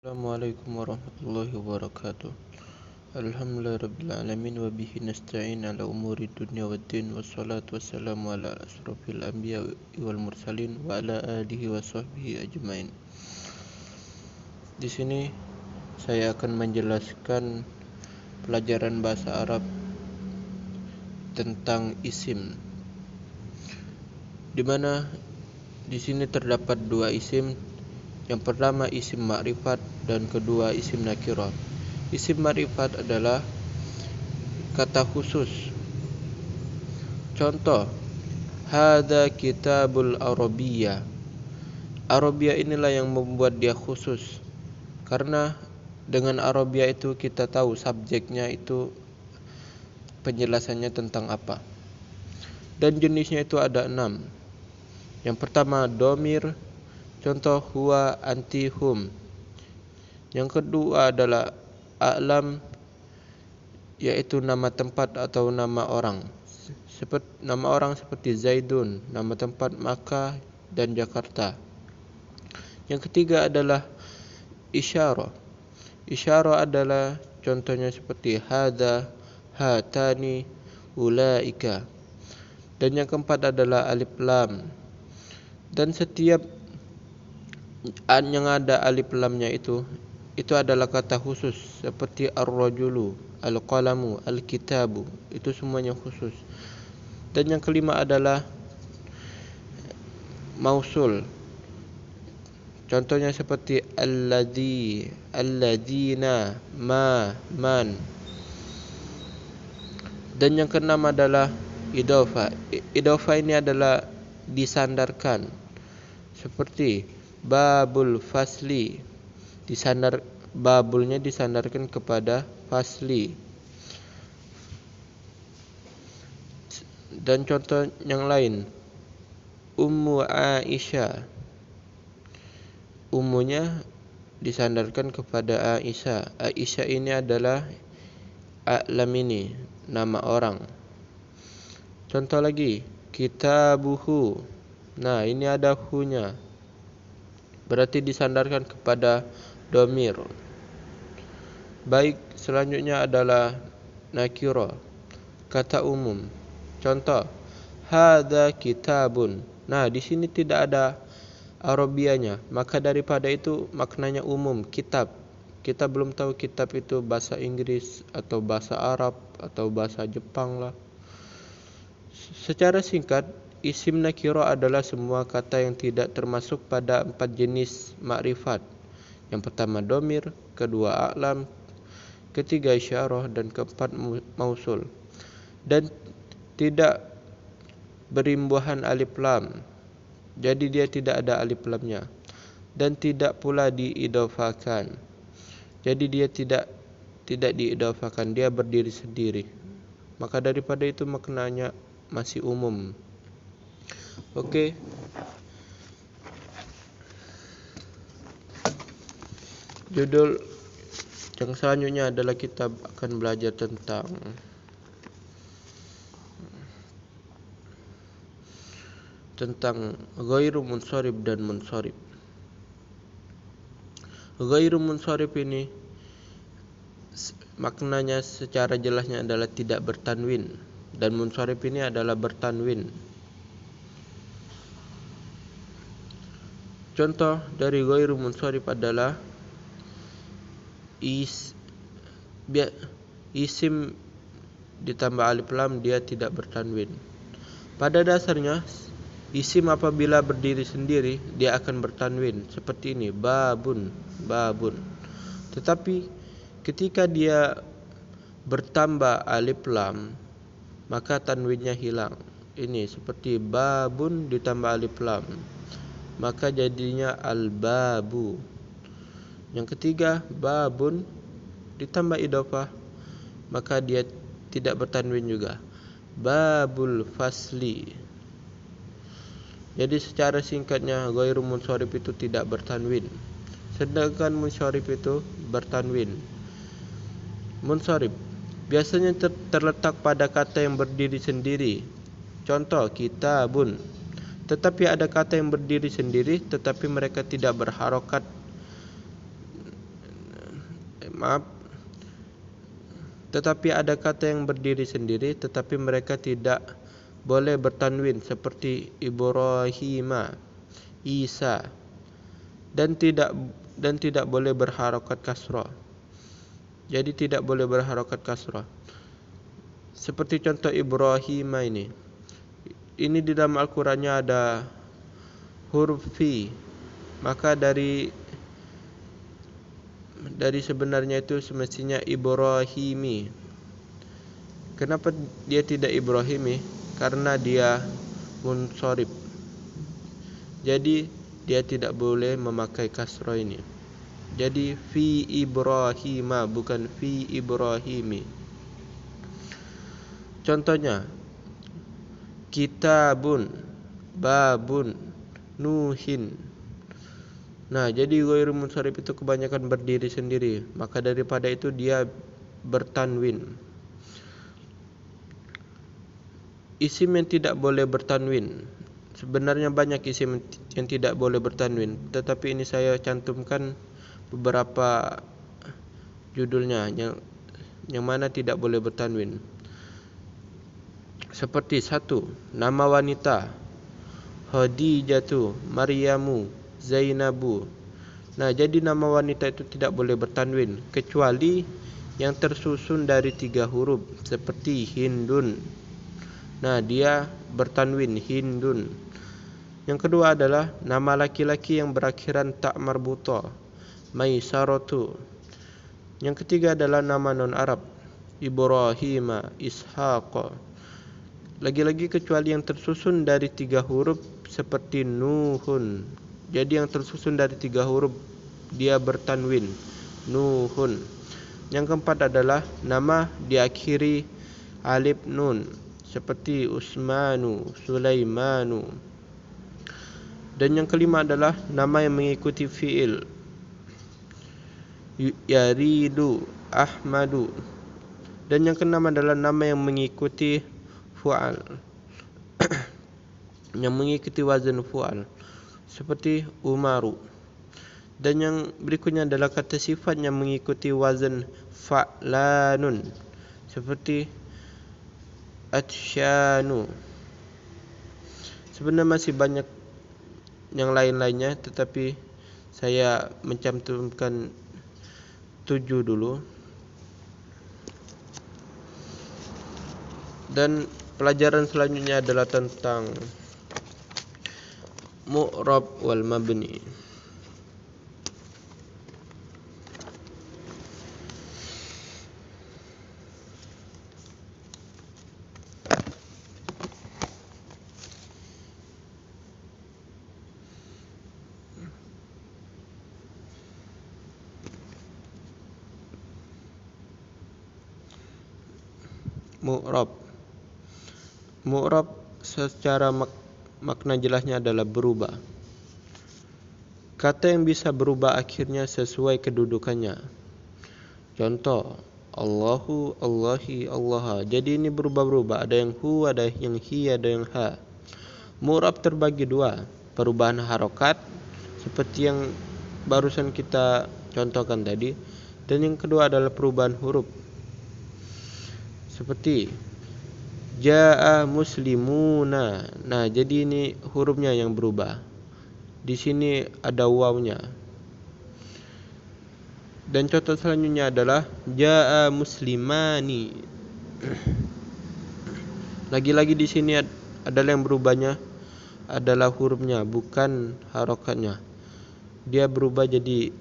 Assalamualaikum warahmatullahi wabarakatuh. Alhamdulillahirabbil wa bihi nasta'in ala umuri dunya waddin wassalatu wassalamu ala asrofil anbiya wal mursalin wa ala alihi wa sahbihi ajmain. Di sini saya akan menjelaskan pelajaran bahasa Arab tentang isim, di mana di sini terdapat dua isim. Yang pertama isim ma'rifat dan kedua isim nakirah. Isim ma'rifat adalah kata khusus. Contoh, hadza kitabul arabiyyah. Arabiyyah inilah yang membuat dia khusus, karena dengan Arabiyyah itu kita tahu subjeknya itu penjelasannya tentang apa. Dan jenisnya itu ada 6. Yang pertama domir. Contoh huwa, anti, hum. Yang kedua adalah a'lam, yaitu nama tempat atau nama orang. Nama orang seperti Zaidun, nama tempat Makkah dan Jakarta. Yang ketiga adalah isyarah. Isyarah adalah contohnya seperti hadza, hatani, ulaika. Dan yang keempat adalah alif lam. Dan setiap yang ada alif lamnya itu adalah kata khusus, seperti ar-rajulu, al-qalamu, al-kitabu. Itu semuanya khusus. Dan yang kelima adalah mausul. Contohnya seperti alladzi, alladzina, ma, man. Dan yang keenam adalah idhofah. Idhofah ini adalah disandarkan, seperti babul fasli, babulnya disandarkan kepada fasli. Dan contoh yang lain, ummu Aisyah, ummunya disandarkan kepada Aisyah. Aisyah ini adalah a'lam, ini nama orang. Contoh lagi, kitabuhu. Nah, ini ada hu-nya, berarti disandarkan kepada domir. Baik, selanjutnya adalah nakirah, kata umum. Contoh, hadza kitabun. Nah, di sini tidak ada Arabianya, maka daripada itu maknanya umum, kitab. Kita belum tahu kitab itu bahasa Inggris atau bahasa Arab atau bahasa Jepang lah. Secara singkat, isim nakirah adalah semua kata yang tidak termasuk pada 4 jenis makrifat. Yang pertama domir, kedua a'lam, ketiga isyarah, dan keempat mausul. Dan tidak berimbuhan alif lam, jadi dia tidak ada alif lamnya. Dan tidak pula diidhofakan, jadi dia tidak diidhofakan, dia berdiri sendiri. Maka daripada itu maknanya masih umum. Oke. Judul yang selanjutnya adalah kita akan belajar tentang ghairu munsharif dan munsharif. Ghairu munsharif ini maknanya secara jelasnya adalah tidak bertanwin, dan munsharif ini adalah bertanwin. Contoh dari ghairu munsharif adalah isim ditambah alif lam, dia tidak bertanwin. Pada dasarnya isim apabila berdiri sendiri dia akan bertanwin, seperti ini, babun, babun. Tetapi ketika dia bertambah alif lam, maka tanwinnya hilang. Ini seperti babun ditambah alif lam, maka jadinya al-babu. Yang ketiga, babun ditambah idhofah, maka dia tidak bertanwin juga, babul fasli. Jadi secara singkatnya ghairu munsharif itu tidak bertanwin, sedangkan munsharif itu bertanwin. Munsharif biasanya terletak pada kata yang berdiri sendiri. Contoh kitabun. Tetapi ada kata yang berdiri sendiri tetapi mereka tidak berharokat Tetapi ada kata yang berdiri sendiri tetapi mereka tidak boleh bertanwin seperti Ibrahima, Isa, dan tidak boleh berharokat kasrah. Jadi tidak boleh berharokat kasrah. Seperti contoh Ibrahima ini. Ini di dalam Al-Qur'annya ada huruf fi. Maka dari sebenarnya itu semestinya Ibrahimi. Kenapa dia tidak Ibrahimi? Karena dia munsharif. Jadi dia tidak boleh memakai kasrah ini. Jadi fi Ibrahima bukan fi Ibrahimi. Contohnya kitabun, babun, nuhin. Nah, jadi ghairu munsharif itu kebanyakan berdiri sendiri. Maka daripada itu dia bertanwin. Isim yang tidak boleh bertanwin. Sebenarnya banyak isim yang tidak boleh bertanwin, tetapi ini saya cantumkan beberapa judulnya yang mana tidak boleh bertanwin. Seperti 1. Nama wanita Khadijatu, Maryamu, Zainabu. Nah, jadi nama wanita itu tidak boleh bertanwin kecuali yang tersusun dari 3 huruf seperti Hindun. Nah, dia bertanwin Hindun. Yang kedua adalah nama laki-laki yang berakhiran ta marbutha, Maisaratu. Yang ketiga adalah nama non-Arab, Ibrahima, Ishaq. Lagi-lagi kecuali yang tersusun dari 3 huruf seperti Nuhun. Jadi yang tersusun dari 3 huruf dia bertanwin Nuhun. Yang keempat adalah nama diakhiri alif nun seperti Usmanu, Sulaimanu. Dan yang kelima adalah nama yang mengikuti fiil Yaridu, Ahmadu. Dan yang keenam adalah nama yang mengikuti fu'al yang mengikuti wazan fu'al seperti Umaru. Dan yang berikutnya adalah kata sifat yang mengikuti wazan fa'lanun seperti Atsyanu. Sebenarnya masih banyak yang lain-lainnya, tetapi saya mencantumkan 7 dulu. Dan pelajaran selanjutnya adalah tentang mu'rab wal mabni. Mu'rab secara makna jelasnya adalah berubah. Kata yang bisa berubah akhirnya sesuai kedudukannya. Contoh, Allahu, Allahi, Allaha. Jadi ini berubah-berubah. Ada yang hu, ada yang hi, ada yang ha. Mu'rab terbagi 2. Perubahan harokat seperti yang barusan kita contohkan tadi. Dan yang kedua adalah perubahan huruf. Seperti Ja'a muslimuna. Nah, jadi ini hurufnya yang berubah. Di sini ada wawnya. Dan contoh selanjutnya adalah Ja'a muslimani. Lagi-lagi di sini adalah yang berubahnya adalah hurufnya, bukan harokatnya. Dia berubah jadi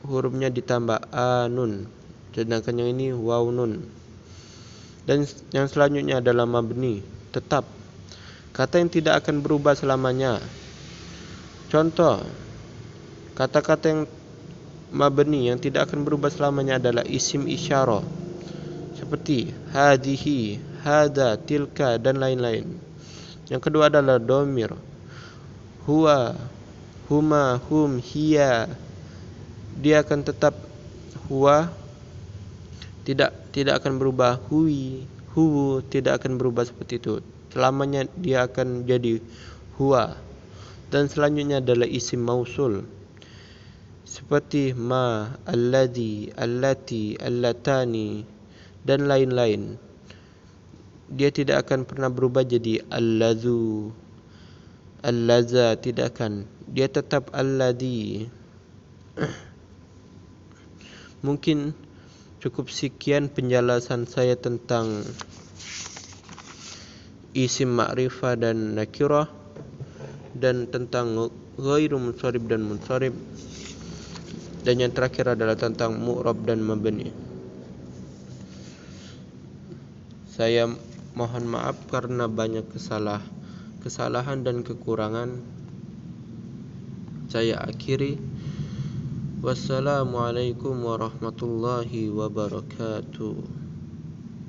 hurufnya ditambah anun. Sedangkan yang ini waw nun. Dan yang selanjutnya adalah mabni, tetap. Kata yang tidak akan berubah selamanya. Contoh, kata-kata yang mabni yang tidak akan berubah selamanya adalah isim isyarah. Seperti hadihi, hada, tilka, dan lain-lain. Yang kedua adalah domir. Huwa, huma, hum, hiya. Dia akan tetap huwa, tidak akan berubah. Hui, huwu, tidak akan berubah seperti itu. Selamanya dia akan jadi huwa. Dan selanjutnya adalah isim mausul. seperti ma, alladhi, allati, allatani dan lain-lain. Dia tidak akan pernah berubah jadi alladzu, allaza, tidak akan. Dia tetap alladhi. Mungkin cukup sekian penjelasan saya tentang isim ma'rifah dan nakirah, dan tentang ghairu munsharif dan munsharif, dan yang terakhir adalah tentang mu'rab dan mabni. Saya mohon maaf karena banyak kesalahan dan kekurangan. Saya akhiri. Wassalamualaikum warahmatullahi wabarakatuh.